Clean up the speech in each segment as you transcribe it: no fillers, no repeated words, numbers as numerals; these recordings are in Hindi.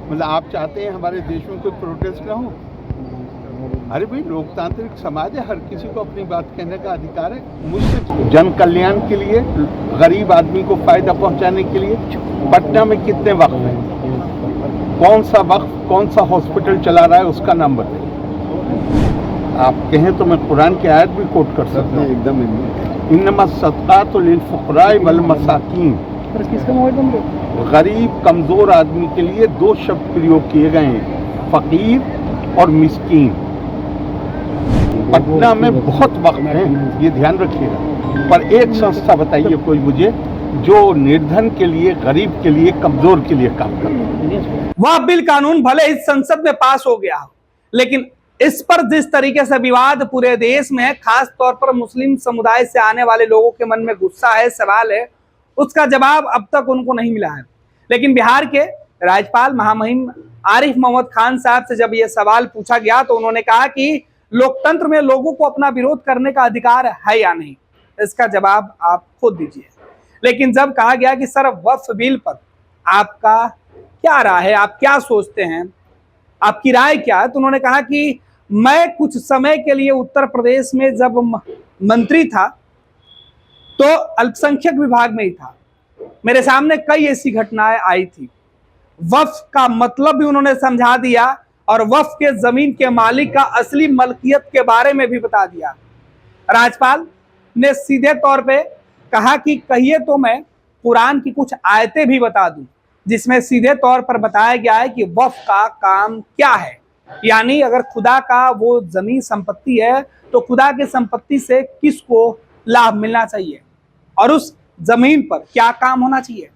मतलब आप चाहते हैं हमारे देश में कोई प्रोटेस्ट ना हो? अरे भाई, लोकतांत्रिक समाज है, हर किसी को अपनी बात कहने का अधिकार है। मुझसे जन कल्याण के लिए, गरीब आदमी को फायदा पहुंचाने के लिए पटना में कितने वक्फ हैं? कौन सा वक्फ कौन सा हॉस्पिटल चला रहा है, उसका नाम बताइए। आप कहें तो मैं कुरान की आयत भी कोट कर सकता हूँ, एकदम इन्नमा सदक़ातु लिल फुक़राए वल मसाकीन। गरीब कमजोर आदमी के लिए दो शब्द प्रयोग किए गए हैं, फकीर और मिस्कीन। पटना में बहुत वक्त है, ये ध्यान रखिएगा। पर एक संस्था बताइए कोई मुझे जो निर्धन के लिए, गरीब के लिए, कमजोर के लिए काम कर रहा है। वह बिल कानून भले इस संसद में पास हो गया हो, लेकिन इस पर जिस तरीके से विवाद पूरे देश में है, खास तौर पर मुस्लिम समुदाय से आने वाले लोगों के मन में गुस्सा है, सवाल है, उसका जवाब अब तक उनको नहीं मिला है। लेकिन बिहार के राज्यपाल महामहिम आरिफ मोहम्मद खान साहब से जब यह सवाल पूछा गया तो उन्होंने कहा कि लोकतंत्र में लोगों को अपना विरोध करने का अधिकार है या नहीं, इसका जवाब आप खुद दीजिए। लेकिन जब कहा गया कि सर वक्फ बिल पर आपका क्या राय है, आप क्या सोचते हैं, आपकी राय क्या है, तो उन्होंने कहा कि मैं कुछ समय के लिए उत्तर प्रदेश में जब मंत्री था तो अल्पसंख्यक विभाग में ही था, मेरे सामने कई ऐसी घटनाएं आई थी। वक्फ का मतलब भी उन्होंने समझा दिया और वक्फ के जमीन के मालिक का असली मलकियत के बारे में भी बता दिया। राज्यपाल ने सीधे तौर पे कहा कि कहिए तो मैं कुरान की कुछ आयतें भी बता दूं जिसमें सीधे तौर पर बताया गया है कि वक्फ का काम क्या है। यानी अगर खुदा का वो जमीन संपत्ति है तो खुदा की संपत्ति से किसको लाभ मिलना चाहिए और उस जमीन पर क्या काम होना चाहिए।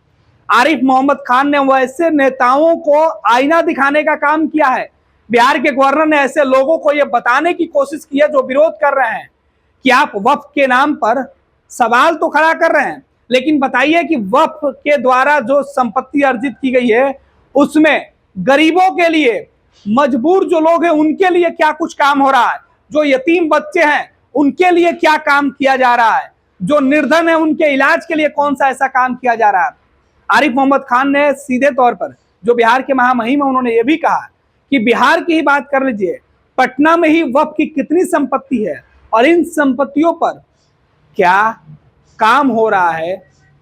आरिफ मोहम्मद खान ने वैसे नेताओं को आईना दिखाने का काम किया है। बिहार के गवर्नर ने ऐसे लोगों को यह बताने की कोशिश की है जो विरोध कर रहे हैं कि आप वक्फ के नाम पर सवाल तो खड़ा कर रहे हैं, लेकिन बताइए कि वक्फ के द्वारा जो संपत्ति अर्जित की गई है उसमें गरीबों के लिए, मजबूर जो लोग हैं उनके लिए क्या कुछ काम हो रहा है, जो यतीम बच्चे हैं उनके लिए क्या काम किया जा रहा है, जो निर्धन है उनके इलाज के लिए कौन सा ऐसा काम किया जा रहा है। आरिफ मोहम्मद खान ने सीधे तौर पर, जो बिहार के महामहिम है, उन्होंने ये भी कहा कि बिहार की ही बात कर लीजिए, पटना में ही वक्फ की कितनी संपत्ति है और इन संपत्तियों पर क्या काम हो रहा है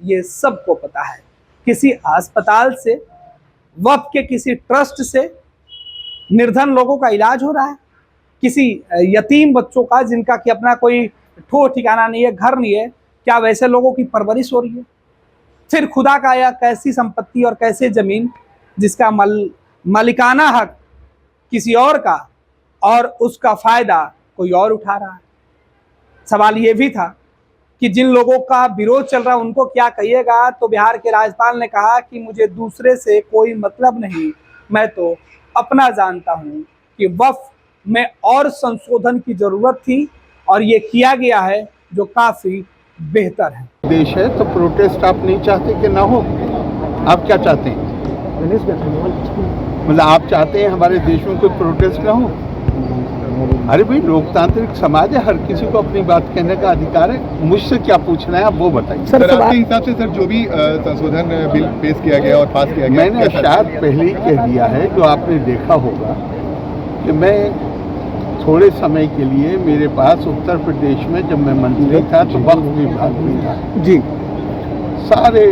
ये सबको पता है। किसी अस्पताल से, वक्फ के किसी ट्रस्ट से निर्धन लोगों का इलाज हो रहा है, किसी यतीम बच्चों का जिनका कि अपना कोई ठो ठिकाना नहीं है, घर नहीं है, क्या वैसे लोगों की परवरिश हो रही है। फिर खुदा का या कैसी संपत्ति और कैसे जमीन जिसका मालिकाना हक किसी और का और उसका फायदा कोई और उठा रहा है। सवाल ये भी था कि जिन लोगों का विरोध चल रहा है उनको क्या कहिएगा, तो बिहार के राज्यपाल ने कहा कि मुझे दूसरे से कोई मतलब नहीं, मैं तो अपना जानता हूं कि वक्फ में और संशोधन की जरूरत थी और ये किया गया है जो काफी बेहतर है। देश है तो प्रोटेस्ट आप नहीं चाहते कि ना हो? आप क्या चाहते हैं? मतलब आप चाहते हैं हमारे देश में कोई प्रोटेस्ट ना हो? अरे भाई, लोकतांत्रिक समाज है, हर किसी को अपनी बात कहने का अधिकार है। मुझसे क्या पूछना है आप वो बताइए। सर आपके हिसाब से सर जो भी संशोधन बिल पेश किया गया और पास किया गया, मैंने शायद पहले ही कह दिया है, जो आपने देखा होगा कि मैं थोड़े समय के लिए, मेरे पास उत्तर प्रदेश में जब मैं मंत्री था तो वक्फ विभाग में था जी, सारे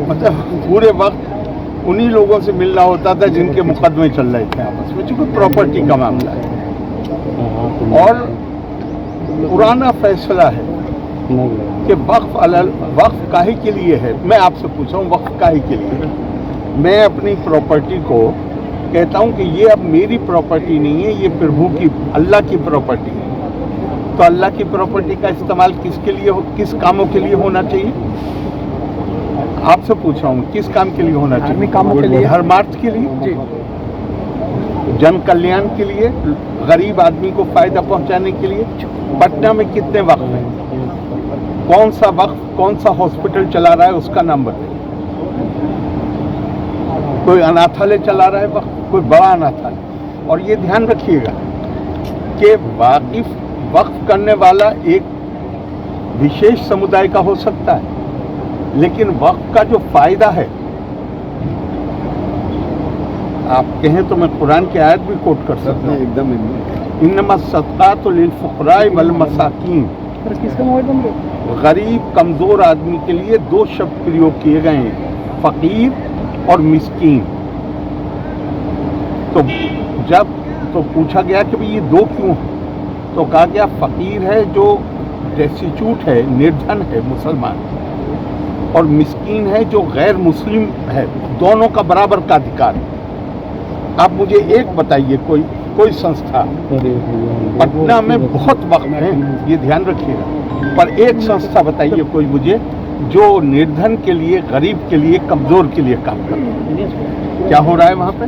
मतलब पूरे वक्त उन्हीं लोगों से मिलना होता था जिनके मुकदमे चल रहे थे आपस में, चूंकि प्रॉपर्टी का मामला है और पुराना फैसला है कि वक्फ काहे के लिए है। मैं आपसे पूछा हूँ वक्फ काहे के लिए? मैं अपनी प्रॉपर्टी को कहता हूँ कि ये अब मेरी प्रॉपर्टी नहीं है, ये प्रभु की, अल्लाह की प्रॉपर्टी है। तो अल्लाह की प्रॉपर्टी का इस्तेमाल किसके लिए किस कामों के लिए होना चाहिए? आपसे पूछ रहा हूँ, किस काम के लिए होना चाहिए? कामों के लिए, धर्मार्थ के लिए, जन कल्याण के लिए, गरीब आदमी को फायदा पहुंचाने के लिए। पटना में कितने वक्फ हैं? कौन सा वक्फ कौन सा हॉस्पिटल चला रहा है, उसका नाम बताइए। कोई अनाथालय चला रहा है वक्फ, कोई बड़ा अनाथालय। और ये ध्यान रखिएगा कि वक्फ करने वाला एक विशेष समुदाय का हो सकता है, लेकिन वक्फ का जो फायदा है आप कहें तो मैं कुरान की आयत भी कोट कर सकता हूँ एकदम। इन्नमा सदकातु लिल फुक़राए वल मसाकीन, गरीब कमजोर आदमी के लिए दो शब्द प्रयोग किए गए हैं, फकीर और मिस्कीन। तो जब तो पूछा गया कि भाई ये दो क्यों, तो कहा गया फकीर है जो डेस्टिट्यूट है, निर्धन है मुसलमान, और मिस्कीन है जो गैर मुस्लिम है, दोनों का बराबर का अधिकार है। आप मुझे एक बताइए, कोई संस्था, पटना में बहुत वक्त है, ये ध्यान रखिएगा, पर एक संस्था बताइए कोई मुझे जो निर्धन के लिए, गरीब के लिए, कमजोर के लिए काम कर रहा है। क्या हो रहा है वहाँ पे?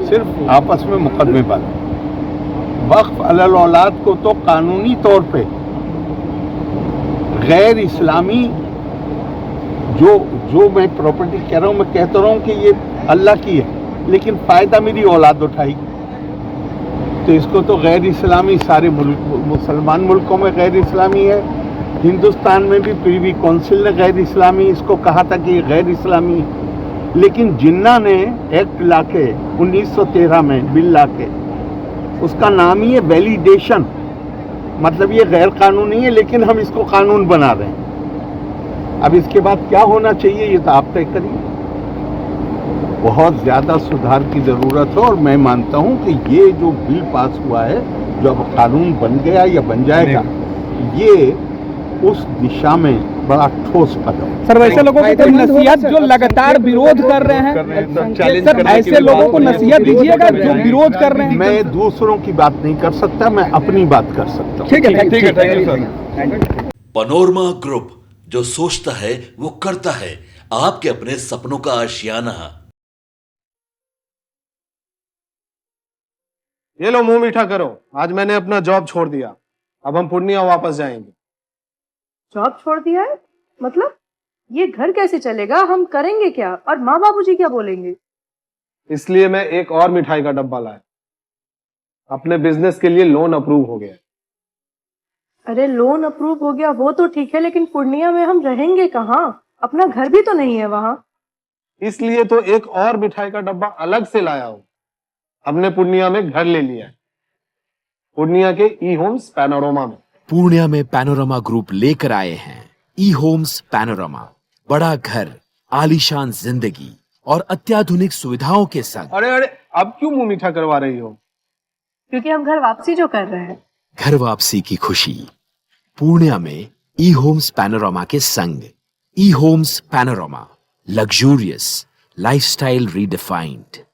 सिर्फ आपस में मुकदमेबाजी। वक्फ अलल औलाद को तो कानूनी तौर पे गैर इस्लामी जो मैं प्रॉपर्टी कह रहा हूँ, मैं कहता रहा हूँ कि ये अल्लाह की है, लेकिन फायदा मेरी औलाद उठाएगी, तो इसको तो गैर इस्लामी, सारे मुसलमान मुल्कों में गैर इस्लामी है। हिंदुस्तान में भी प्रीवी काउंसिल ने गैर इस्लामी इसको कहा था कि ये गैर इस्लामी है। लेकिन जिन्ना ने एक्ट लाके 1913 में बिल लाके, उसका नाम ही है वैलिडेशन, मतलब ये गैर कानूनी है लेकिन हम इसको कानून बना रहे हैं। अब इसके बाद क्या होना चाहिए ये तो आप तय करिए। बहुत ज़्यादा सुधार की ज़रूरत है, और मैं मानता हूं कि ये जो बिल पास हुआ है, जो अब कानून बन गया या बन जाएगा, ये उस दिशा में बड़ा ठोस कदम। सर वैसे लोगों को कोई नसीहत जो लगातार विरोध कर रहे हैं, सर ऐसे लोगों को नसीहत दीजिएगा जो विरोध कर रहे हैं। मैं दूसरों की बात नहीं कर सकता, मैं अपनी बात कर सकता हूँ। ठीक है, thank you sir. Panorama group, जो सोचता है वो करता है, आपके अपने सपनों का आशियाना। ये लो मुंह मीठा करो, आज मैंने अपना जॉब छोड़ दिया, अब हम पूर्णिया वापस जाएंगे। जॉब छोड़ दिया है? मतलब ये घर कैसे चलेगा, हम करेंगे क्या, और माँ बाबूजी क्या बोलेंगे? इसलिए मैं एक और मिठाई का डब्बा लाया, अपने बिजनेस के लिए लोन अप्रूव हो गया। अरे लोन अप्रूव हो गया वो तो ठीक है, लेकिन पूर्णिया में हम रहेंगे कहाँ? अपना घर भी तो नहीं है वहाँ। इसलिए तो एक और मिठाई का डब्बा अलग से लाया हूँ। हमने पूर्णिया में घर ले लिया है, पूर्णिया के ई होम्स पैनोरमा में। पूर्णिया में पैनोरमा ग्रुप लेकर आए हैं ई होम्स पैनोरमा, बड़ा घर, आलीशान जिंदगी और अत्याधुनिक सुविधाओं के संग। अरे अब क्यों मुंह मीठा करवा रही हो? क्योंकि हम घर वापसी जो कर रहे हैं। घर वापसी की खुशी पूर्णिया में ई होम्स पैनोरमा के संग। ई Homes Panorama, luxurious lifestyle redefined.